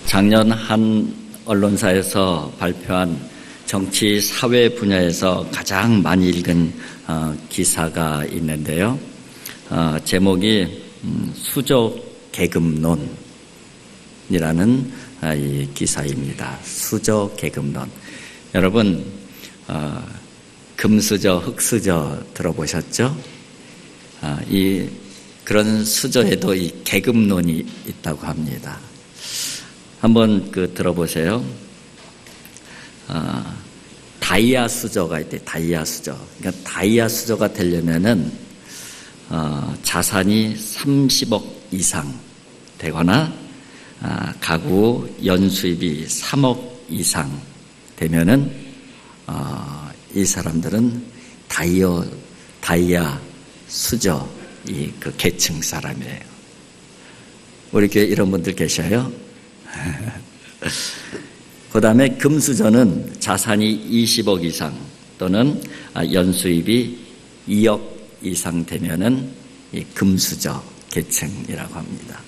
작년 한 언론사에서 발표한 정치 사회 분야에서 가장 많이 읽은 기사가 있는데요. 제목이 수저 계급론이라는 이 기사입니다. 수저 계급론. 여러분 금수저, 흑수저 들어보셨죠? 그런 수저에도 이 계급론이 있다고 합니다. 한번 들어보세요. 다이아 수저가 있대. 다이아 수저. 그러니까 다이아 수저가 되려면은 자산이 30억 이상 되거나 가구 연수입이 3억 이상 되면은 이 사람들은 다이아 수저 그 계층 사람이에요. 우리 교회 이런 분들 계셔요? 그 다음에 금수저는 자산이 20억 이상 또는 연수입이 2억 이상 되면은 이 금수저 계층이라고 합니다.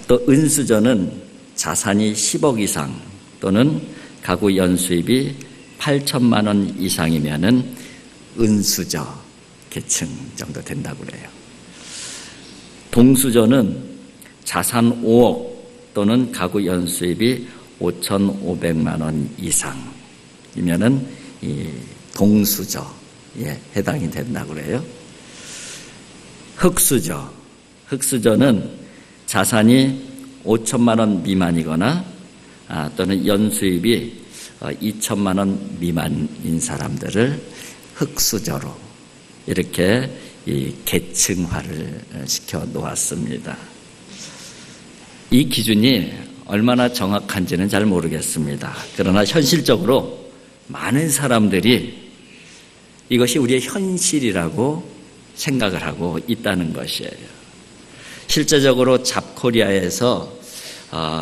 또 은수저는 자산이 10억 이상 또는 가구 연수입이 8천만 원 이상이면은 은수저 계층 정도 된다고 그래요. 동수저는 자산 5억 또는 가구 연수입이 5,500만 원 이상이면은 이 동수저에 해당이 된다고 그래요. 흑수저는 자산이 5천만 원 미만이거나 또는 연수입이 2천만 원 미만인 사람들을 흑수저로 이렇게 이 계층화를 시켜 놓았습니다. 이 기준이 얼마나 정확한지는 잘 모르겠습니다. 그러나 현실적으로 많은 사람들이 이것이 우리의 현실이라고 생각을 하고 있다는 것이에요. 실제적으로 잡코리아에서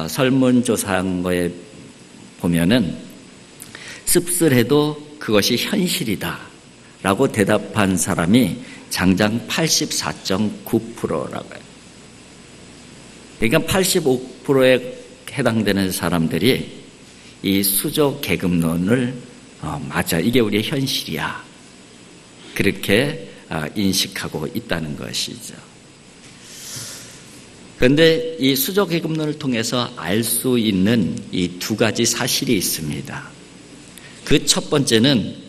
설문조사한 거에 보면은 씁쓸해도 그것이 현실이다 라고 대답한 사람이 장장 84.9%라고 해요. 그러니까 85%에 해당되는 사람들이 이 수저 계급론을 맞아, 이게 우리의 현실이야, 그렇게 인식하고 있다는 것이죠. 그런데 이 수저 계급론을 통해서 알 수 있는 이 두 가지 사실이 있습니다. 그 첫 번째는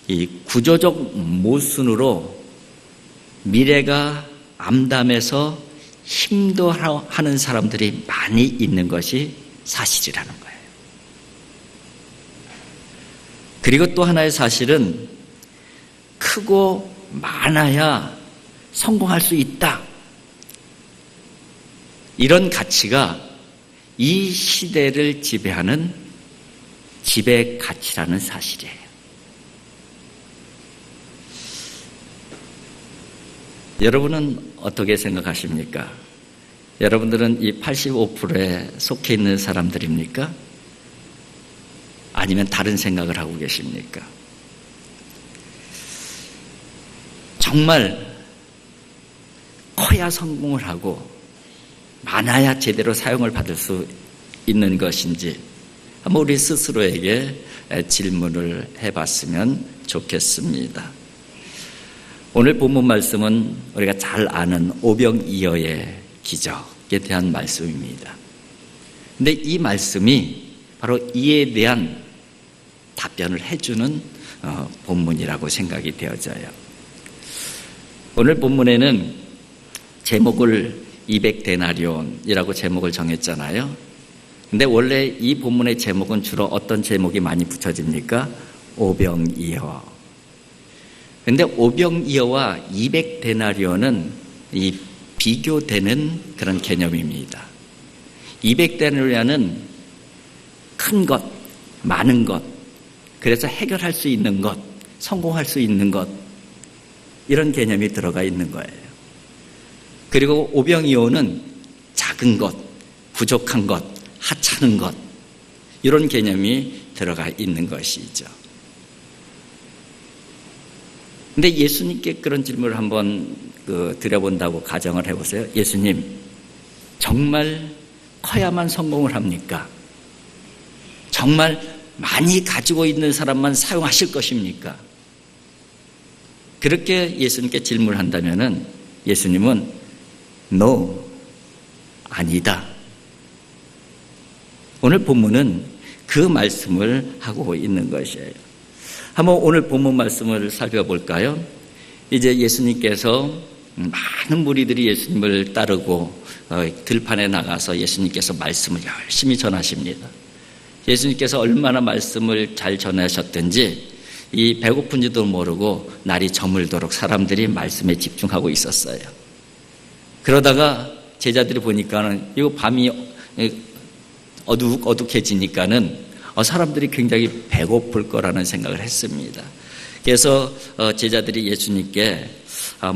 이 구조적 모순으로 미래가 암담해서 힘들어하는 사람들이 많이 있는 것이 사실이라는 거예요. 그리고 또 하나의 사실은 크고 많아야 성공할 수 있다, 이런 가치가 이 시대를 지배하는 지배 가치라는 사실이에요. 여러분은 어떻게 생각하십니까? 여러분들은 이 85%에 속해 있는 사람들입니까? 아니면 다른 생각을 하고 계십니까? 정말 커야 성공을 하고 많아야 제대로 사용을 받을 수 있는 것인지 한번 우리 스스로에게 질문을 해봤으면 좋겠습니다. 오늘 본문 말씀은 우리가 잘 아는 오병이어의 기적에 대한 말씀입니다. 그런데 이 말씀이 바로 이에 대한 답변을 해주는 본문이라고 생각이 되어져요. 오늘 본문에는 제목을 200데나리온이라고 제목을 정했잖아요. 근데 원래 이 본문의 제목은 주로 어떤 제목이 많이 붙여집니까? 오병이어. 근데 오병이어와 200데나리온은 이 비교되는 그런 개념입니다. 200데나리온은 큰 것, 많은 것, 그래서 해결할 수 있는 것, 성공할 수 있는 것, 이런 개념이 들어가 있는 거예요. 그리고 오병이어는 작은 것, 부족한 것, 하찮은 것, 이런 개념이 들어가 있는 것이죠. 근데 예수님께 그런 질문을 한번 드려본다고 가정을 해보세요. 예수님, 정말 커야만 성공을 합니까? 정말 많이 가지고 있는 사람만 사용하실 것입니까? 그렇게 예수님께 질문을 한다면은 예수님은 No, 아니다. 오늘 본문은 그 말씀을 하고 있는 것이에요. 한번 오늘 본문 말씀을 살펴볼까요? 이제 예수님께서 많은 무리들이 예수님을 따르고 들판에 나가서 예수님께서 말씀을 열심히 전하십니다. 예수님께서 얼마나 말씀을 잘 전하셨든지 이 배고픈지도 모르고 날이 저물도록 사람들이 말씀에 집중하고 있었어요. 그러다가 제자들이 보니까는 이거 밤이 어둑어둑해지니까는 사람들이 굉장히 배고플 거라는 생각을 했습니다. 그래서 제자들이 예수님께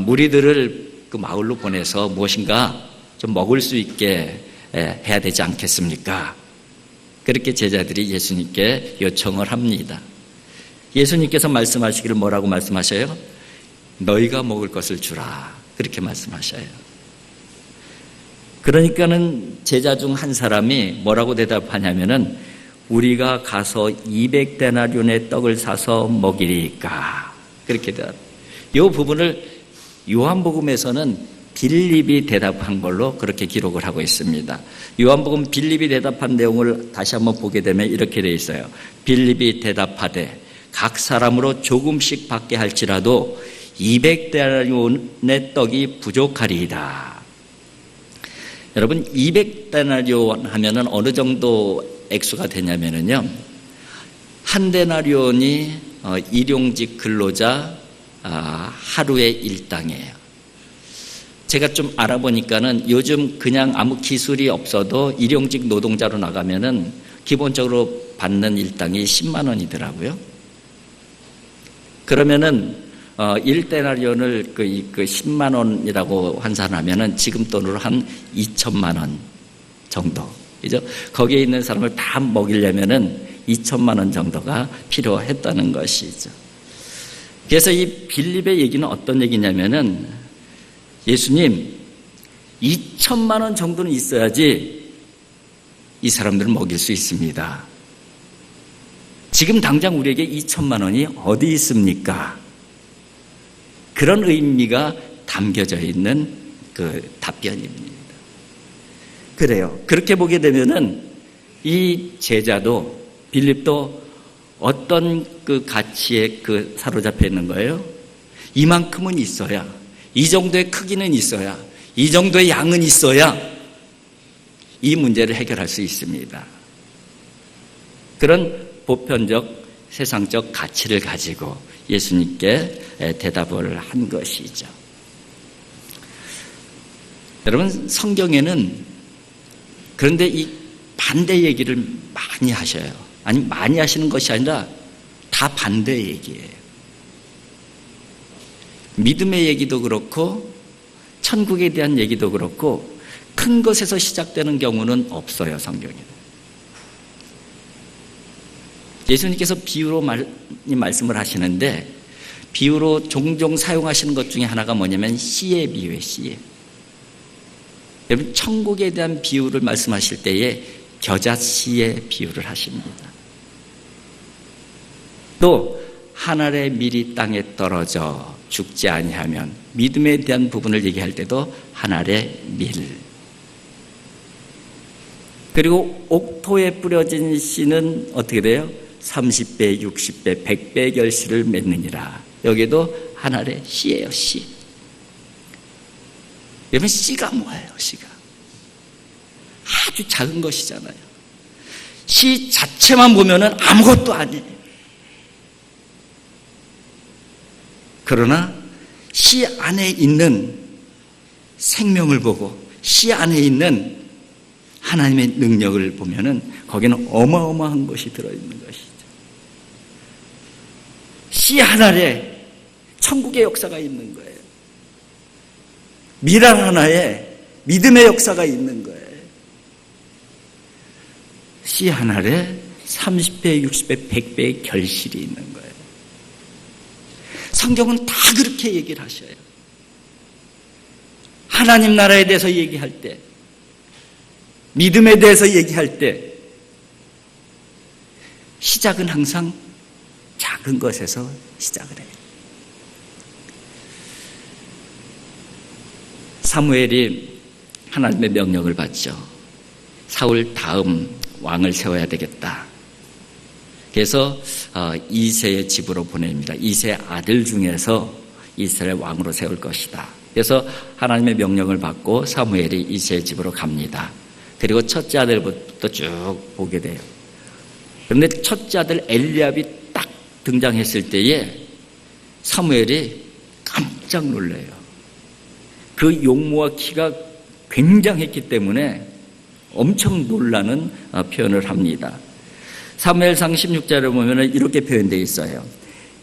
무리들을 그 마을로 보내서 무엇인가 좀 먹을 수 있게 해야 되지 않겠습니까? 그렇게 제자들이 예수님께 요청을 합니다. 예수님께서 말씀하시기를 뭐라고 말씀하셔요? 너희가 먹을 것을 주라. 그렇게 말씀하셔요. 그러니까는 제자 중 한 사람이 뭐라고 대답하냐면은 우리가 가서 200데나리온의 떡을 사서 먹이리까. 그렇게 대답합니다. 이 부분을 요한복음에서는 빌립이 대답한 걸로 그렇게 기록을 하고 있습니다. 요한복음 빌립이 대답한 내용을 다시 한번 보게 되면 이렇게 되어 있어요. 빌립이 대답하되 각 사람으로 조금씩 받게 할지라도 200데나리온의 떡이 부족하리이다. 여러분 200데나리온 하면은 어느 정도 액수가 되냐면은요, 한 데나리온이 일용직 근로자 하루의 일당이에요. 제가 좀 알아보니까는 요즘 그냥 아무 기술이 없어도 일용직 노동자로 나가면은 기본적으로 받는 일당이 10만 원이더라고요. 그러면은 1데나리온을 그 10만 원이라고 환산하면은 지금 돈으로 한 2천만 원 정도. 그죠? 거기에 있는 사람을 다 먹이려면은 2천만 원 정도가 필요했다는 것이죠. 그래서 이 빌립의 얘기는 어떤 얘기냐면은 예수님 2천만 원 정도는 있어야지 이 사람들을 먹일 수 있습니다. 지금 당장 우리에게 2천만 원이 어디 있습니까? 그런 의미가 담겨져 있는 그 답변입니다. 그래요. 그렇게 보게 되면은 이 제자도 빌립도 어떤 그 가치에 그 사로잡혀 있는 거예요? 이만큼은 있어야, 이 정도의 크기는 있어야, 이 정도의 양은 있어야 이 문제를 해결할 수 있습니다. 그런 보편적 세상적 가치를 가지고 예수님께 대답을 한 것이죠. 여러분 성경에는 그런데 이 반대 얘기를 많이 하셔요. 아니 많이 하시는 것이 아니라 다 반대 얘기예요. 믿음의 얘기도 그렇고 천국에 대한 얘기도 그렇고 큰 것에서 시작되는 경우는 없어요. 성경에는. 예수님께서 비유로 말씀을 하시는데 비유로 종종 사용하시는 것 중에 하나가 뭐냐면 씨의 비유예요. 씨의. 여러분 천국에 대한 비유를 말씀하실 때에 겨자씨의 비유를 하십니다. 또 한 알의 밀이 땅에 떨어져 죽지 아니하면 믿음에 대한 부분을 얘기할 때도 한 알의 밀. 그리고 옥토에 뿌려진 씨는 어떻게 돼요? 30배, 60배, 100배 결실을 맺느니라. 여기도 한 알의 씨예요. 씨. 여러분 씨가 뭐예요? 씨가 아주 작은 것이잖아요. 씨 자체만 보면은 아무것도 아니에요. 그러나 씨 안에 있는 생명을 보고 씨 안에 있는 하나님의 능력을 보면은 거기는 어마어마한 것이 들어있는 것이죠. 씨 하나에 천국의 역사가 있는 거예요. 밀알 하나에 믿음의 역사가 있는 거예요. 씨 하나에 30배, 60배, 100배의 결실이 있는 거예요. 성경은 다 그렇게 얘기를 하셔요. 하나님 나라에 대해서 얘기할 때 믿음에 대해서 얘기할 때 시작은 항상 작은 것에서 시작을 해요. 사무엘이 하나님의 명령을 받죠. 사울 다음 왕을 세워야 되겠다. 그래서 이새의 집으로 보냅니다. 이새 아들 중에서 이스라엘 왕으로 세울 것이다. 그래서 하나님의 명령을 받고 사무엘이 이새의 집으로 갑니다. 그리고 첫째 아들부터 쭉 보게 돼요. 그런데 첫째 아들 엘리압이 딱 등장했을 때에 사무엘이 깜짝 놀라요. 그 용모와 키가 굉장했기 때문에 엄청 놀라는 표현을 합니다. 사무엘상 16절을 보면 이렇게 표현되어 있어요.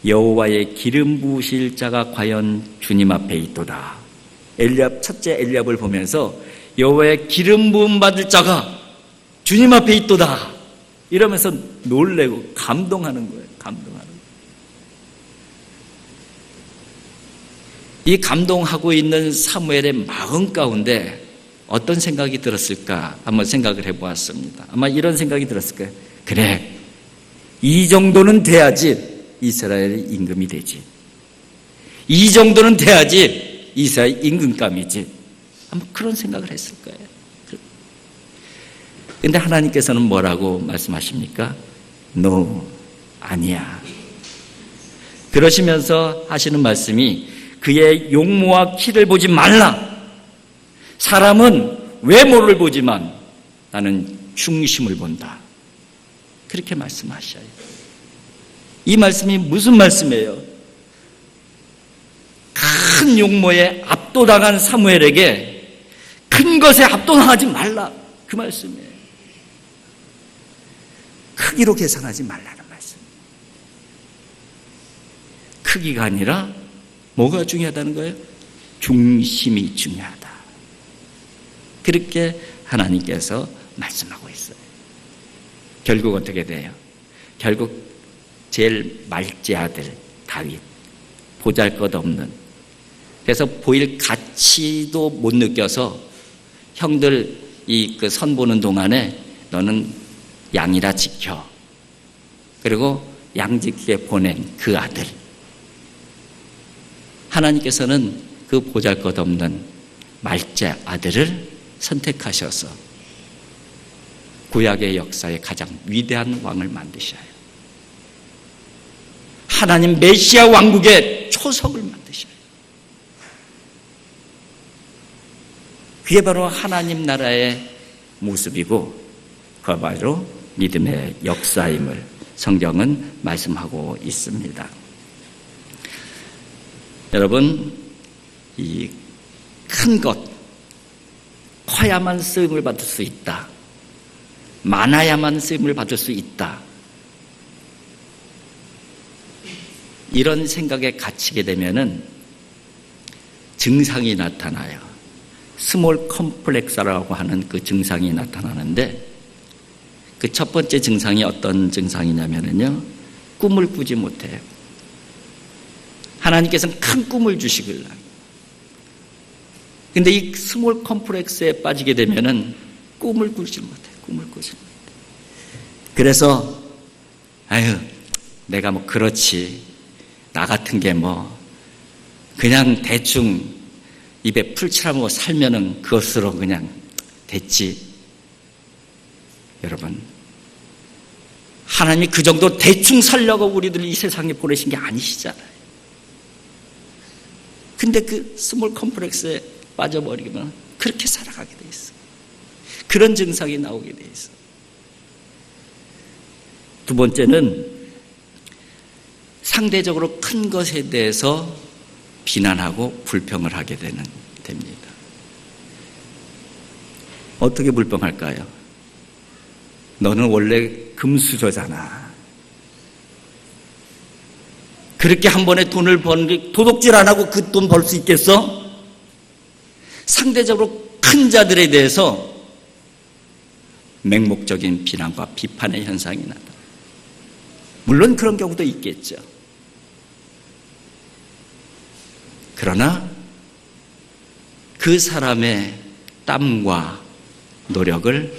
여호와의 기름 부으실 자가 과연 주님 앞에 있도다. 엘리압, 첫째 엘리압을 보면서 여호와의 기름 부음 받을 자가 주님 앞에 있도다 이러면서 놀래고 감동하는 거예요. 감동하는 거예요. 이 감동하고 있는 사무엘의 마음 가운데 어떤 생각이 들었을까 한번 생각을 해보았습니다. 아마 이런 생각이 들었을 거예요. 그래, 이 정도는 돼야지 이스라엘의 임금이 되지. 이 정도는 돼야지 이스라엘 임금감이지. 아마 그런 생각을 했을 거예요. 그런데 하나님께서는 뭐라고 말씀하십니까? No, 아니야. 그러시면서 하시는 말씀이 그의 용모와 키를 보지 말라. 사람은 외모를 보지만 나는 중심을 본다. 그렇게 말씀하셔요. 이 말씀이 무슨 말씀이에요? 큰 용모에 압도당한 사무엘에게 큰 것에 압도당하지 말라. 그 말씀이에요. 크기로 계산하지 말라는 말씀. 크기가 아니라 뭐가 중요하다는 거예요? 중심이 중요하다. 그렇게 하나님께서 말씀하고 있어요. 결국 어떻게 돼요? 결국 제일 말째 아들 다윗, 보잘것없는, 그래서 보일 가치도 못 느껴서 형들 그 선 보는 동안에 너는 양이라 지켜. 그리고 양 지키게 보낸 그 아들. 하나님께서는 그 보잘것없는 말째 아들을 선택하셔서 구약의 역사의 가장 위대한 왕을 만드셔요. 하나님 메시아 왕국의 초석을 만드셔요. 그게 바로 하나님 나라의 모습이고 그가 바로 믿음의 역사임을 성경은 말씀하고 있습니다. 여러분, 이 큰 것, 커야만 쓰임을 받을 수 있다. 많아야만 쓰임을 받을 수 있다. 이런 생각에 갇히게 되면은 증상이 나타나요. 스몰 컴플렉스라고 하는 그 증상이 나타나는데 그 첫 번째 증상이 어떤 증상이냐면요. 꿈을 꾸지 못해요. 하나님께서는 큰 꿈을 주시길래. 근데 이 스몰 컴플렉스에 빠지게 되면은 꿈을 꾸지 못해요. 꿈을 꾸지 못해요. 그래서 아유, 내가 뭐 그렇지. 나 같은 게 뭐 그냥 대충 입에 풀칠하고 살면은 그것으로 그냥 됐지. 여러분, 하나님이 그 정도 대충 살려고 우리들을 이 세상에 보내신 게 아니시잖아요. 근데 그 스몰 컴플렉스에 빠져버리면 그렇게 살아가게 돼 있어. 그런 증상이 나오게 돼 있어. 두 번째는 상대적으로 큰 것에 대해서 비난하고 불평을 하게 됩니다. 어떻게 불평할까요? 너는 원래 금수저잖아. 그렇게 한 번에 돈을 버는 도둑질 안 하고 그 돈 벌 수 있겠어? 상대적으로 큰 자들에 대해서 맹목적인 비난과 비판의 현상이 나타나. 물론 그런 경우도 있겠죠. 그러나 그 사람의 땀과 노력을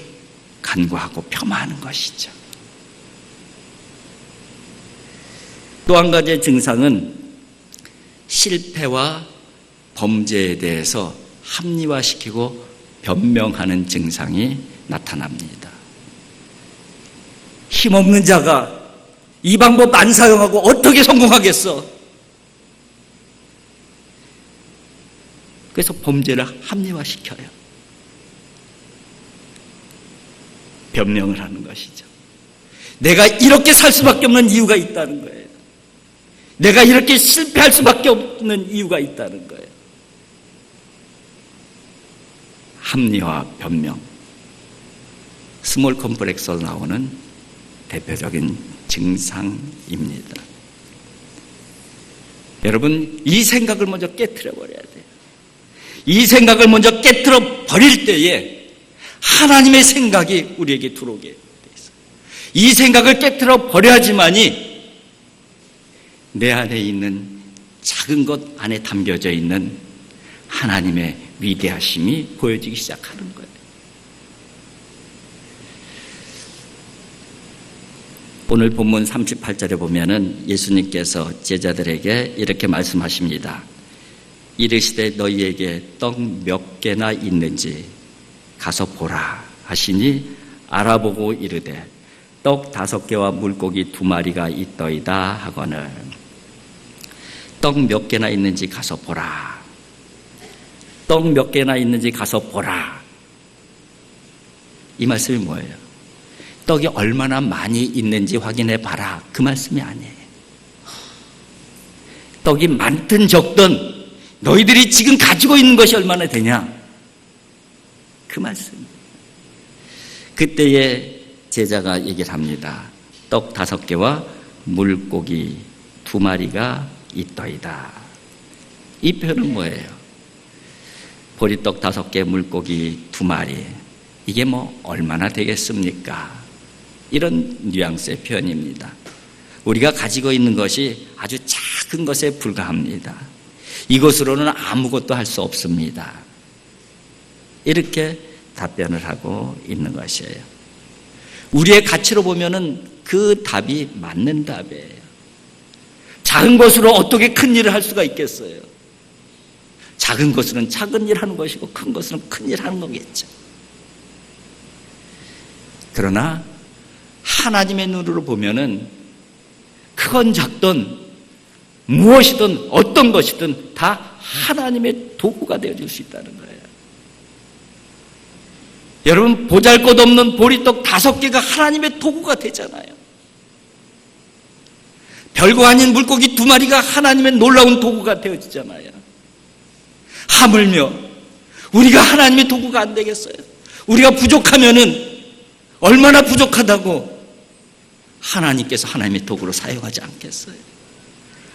간구하고 폄하하는 것이죠. 또 한 가지의 증상은 실패와 범죄에 대해서 합리화시키고 변명하는 증상이 나타납니다. 힘없는 자가 이 방법 안 사용하고 어떻게 성공하겠어? 그래서 범죄를 합리화시켜요. 변명을 하는 것이죠. 내가 이렇게 살 수밖에 없는 이유가 있다는 거예요. 내가 이렇게 실패할 수밖에 없는 이유가 있다는 거예요. 합리화, 변명. 스몰 컴플렉스로 나오는 대표적인 증상입니다. 여러분, 이 생각을 먼저 깨트려 버려야 돼요. 이 생각을 먼저 깨트려 버릴 때에 하나님의 생각이 우리에게 들어오게 돼 있어요. 이 생각을 깨트려 버려야지만이 내 안에 있는 작은 것 안에 담겨져 있는 하나님의 위대하심이 보여지기 시작하는 거예요. 오늘 본문 38절에 보면은 예수님께서 제자들에게 이렇게 말씀하십니다. 이르시되 너희에게 떡 몇 개나 있는지 가서 보라 하시니 알아보고 이르되 떡 5개와 물고기 2마리가 있더이다 하거늘 떡 몇 개나 있는지 가서 보라. 떡 몇 개나 있는지 가서 보라. 이 말씀이 뭐예요? 떡이 얼마나 많이 있는지 확인해 봐라. 그 말씀이 아니에요. 떡이 많든 적든 너희들이 지금 가지고 있는 것이 얼마나 되냐? 그 말씀. 그때에 제자가 얘기를 합니다. 떡 5개와 물고기 2마리가 있더이다. 이 표현은 뭐예요? 보리떡 5개, 물고기 2마리. 이게 뭐 얼마나 되겠습니까? 이런 뉘앙스의 표현입니다. 우리가 가지고 있는 것이 아주 작은 것에 불과합니다. 이것으로는 아무것도 할 수 없습니다. 이렇게 답변을 하고 있는 것이에요. 우리의 가치로 보면은 그 답이 맞는 답이에요. 작은 것으로 어떻게 큰 일을 할 수가 있겠어요? 작은 것은 작은 일 하는 것이고 큰 것은 큰 일 하는 거겠죠. 그러나 하나님의 눈으로 보면은 크건 작든 무엇이든 어떤 것이든 다 하나님의 도구가 되어줄 수 있다는 거예요. 여러분, 보잘것없는 보리떡 5개가 하나님의 도구가 되잖아요. 별거 아닌 물고기 2마리가 하나님의 놀라운 도구가 되어지잖아요. 하물며 우리가 하나님의 도구가 안 되겠어요? 우리가 부족하면은 얼마나 부족하다고 하나님께서 하나님의 도구로 사용하지 않겠어요?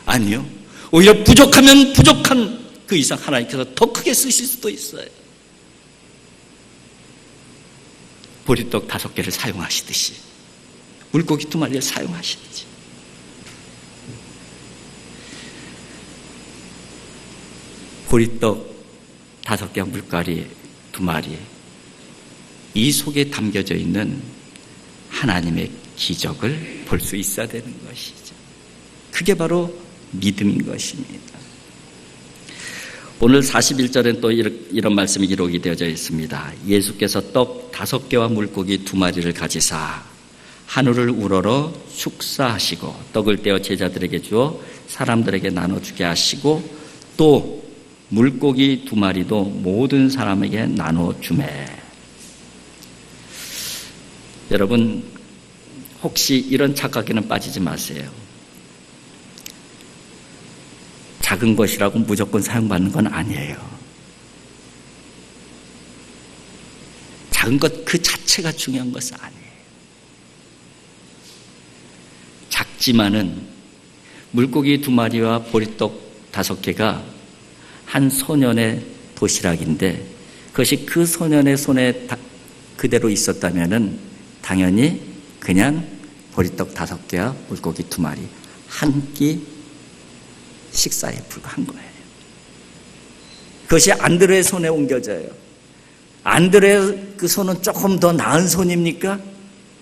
아니요. 오히려 부족하면 부족한 그 이상 하나님께서 더 크게 쓰실 수도 있어요. 보리떡 5개를 사용하시듯이 물고기 2마리를 사용하시듯이 보리떡 5개와 물고기 2마리 이 속에 담겨져 있는 하나님의 기적을 볼 수 있어야 되는 것이죠. 그게 바로 믿음인 것입니다. 오늘 41절엔 또 이런 말씀이 기록이 되어져 있습니다. 예수께서 떡 5개와 물고기 2마리를 가지사 하늘을 우러러 축사하시고 떡을 떼어 제자들에게 주어 사람들에게 나눠주게 하시고 또 물고기 2마리도 모든 사람에게 나눠주매. 여러분, 혹시 이런 착각에는 빠지지 마세요. 작은 것이라고 무조건 사용받는 건 아니에요. 작은 것 그 자체가 중요한 것은 아니에요. 작지만은 물고기 2마리와 보리떡 5개가 한 소년의 도시락인데 그것이 그 소년의 손에 그대로 있었다면은 당연히 그냥 보리떡 5개와 물고기 2마리 한 끼 식사에 불과한 거예요. 그것이 안드레의 손에 옮겨져요. 안드레의 그 손은 조금 더 나은 손입니까?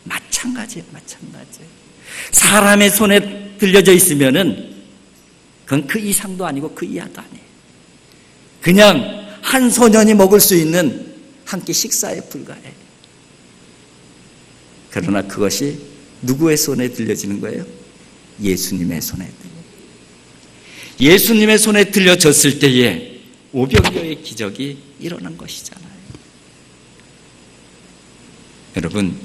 마찬가지예요. 사람의 손에 들려져 있으면은 그건 그 이상도 아니고 그 이하도 아니에요. 그냥 한 소년이 먹을 수 있는 한 끼 식사에 불과해요. 그러나 그것이 누구의 손에 들려지는 거예요? 예수님의 손에 들려. 예수님의 손에 들려졌을 때에 오병이어의 기적이 일어난 것이잖아요. 여러분,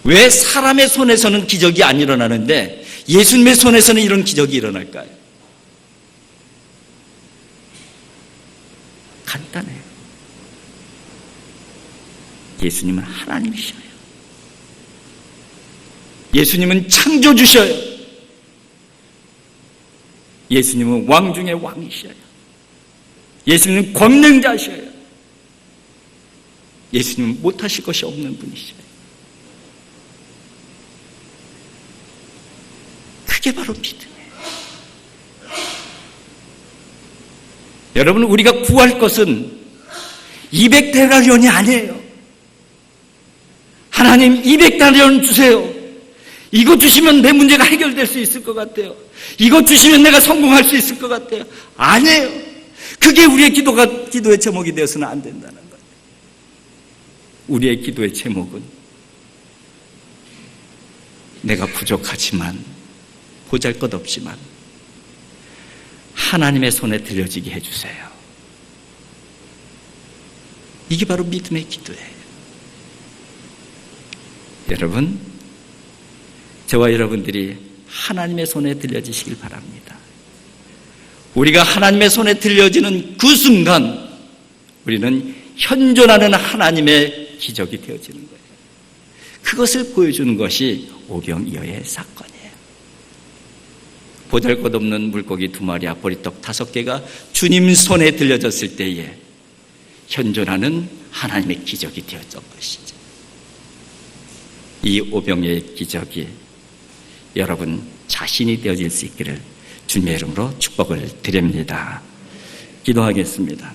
왜 사람의 손에서는 기적이 안 일어나는데 예수님의 손에서는 이런 기적이 일어날까요? 간단해요. 예수님은 하나님이셔요. 예수님은 창조주셔요. 예수님은 왕 중의 왕이셔요. 예수님은 권능자셔요. 예수님은 못하실 것이 없는 분이셔요. 그게 바로 믿음이에요. 여러분, 우리가 구할 것은 200데나리온이 아니에요. 하나님 200데나리온 주세요. 이거 주시면 내 문제가 해결될 수 있을 것 같아요. 이거 주시면 내가 성공할 수 있을 것 같아요. 아니에요. 그게 우리의 기도의 제목이 되어서는 안 된다는 거예요. 우리의 기도의 제목은 내가 부족하지만 보잘것없지만 하나님의 손에 들려지게 해주세요. 이게 바로 믿음의 기도예요. 여러분, 저와 여러분들이 하나님의 손에 들려지시길 바랍니다. 우리가 하나님의 손에 들려지는 그 순간 우리는 현존하는 하나님의 기적이 되어지는 거예요. 그것을 보여주는 것이 오병이어의 사건이에요. 보잘것없는 물고기 2마리와 보리떡 5개가 주님 손에 들려졌을 때에 현존하는 하나님의 기적이 되었던 것이죠. 이 오병이어의 기적이 여러분 자신이 되어질 수 있기를 주님의 이름으로 축복을 드립니다. 기도하겠습니다.